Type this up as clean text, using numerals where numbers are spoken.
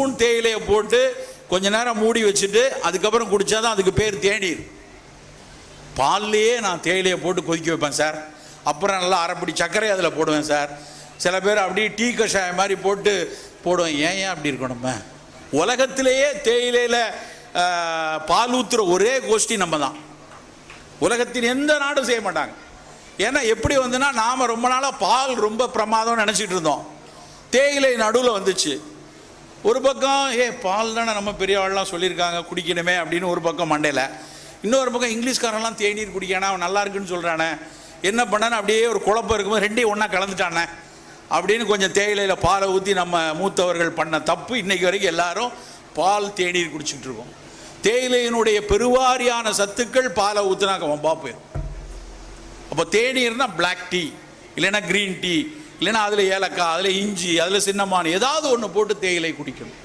Spoon தேயிலையை போட்டு கொஞ்ச நேரம் மூடி வச்சுட்டு அதுக்கப்புறம் குடித்தாதான் அதுக்கு பேர் தேநீர். பால்லையே நான் தேயிலையை போட்டு கொதிக்க வைப்பேன் சார். அப்புறம் நல்லா அரைப்படி சர்க்கரை அதில் போடுவேன் சார். சில பேர் அப்படியே டீ கஷாயம் மாதிரி போட்டு போடுவேன். ஏன் அப்படி இருக்கணும்? நம்ம உலகத்திலேயே தேயிலையில் பால் ஊற்றுற ஒரே கோஷ்டி நம்ம தான். உலகத்தின் எந்த நாடும் செய்ய மாட்டாங்க. ஏன்னா எப்படி வந்துன்னா, நாம் ரொம்ப நாளாக பால் ரொம்ப பிரமாதம்னு நினச்சிட்டு இருந்தோம். தேயிலை நடுவில் வந்துச்சு. ஒரு பக்கம் பால் தானே நம்ம பெரிய ஆள்லாம் சொல்லியிருக்காங்க குடிக்கணுமே அப்படின்னு ஒரு பக்கம் மண்டையில், இன்னொரு பக்கம் இங்கிலீஷ்காரெல்லாம் தேநீர் குடிக்கானே, அவன் நல்லா இருக்குன்னு சொல்கிறானே, என்ன பண்ணானே அப்படியே ஒரு குழப்பம் இருக்கும்போது ரெண்டையும் ஒன்றா கலந்துட்டானே அப்படின்னு கொஞ்சம் தேயிலையில் பாலை ஊற்றி நம்ம மூத்தவர்கள் பண்ண தப்பு. இன்றைக்கி வரைக்கும் எல்லாரும் பால் தேநீர் குடிச்சிட்டு இருக்கோம். தேயிலையினுடைய பெருவாரியான சத்துக்கள் பாலை ஊற்றினாக்க வம்பா போயிடும். அப்போ தேநீர்னா பிளாக் டீ, இல்லைன்னா க்ரீன் டீ, இல்லைன்னா அதில் ஏலக்காய், அதில் இஞ்சி, அதில் சின்னமான், ஏதாவது ஒன்று போட்டு தேயிலை குடிக்கணும்.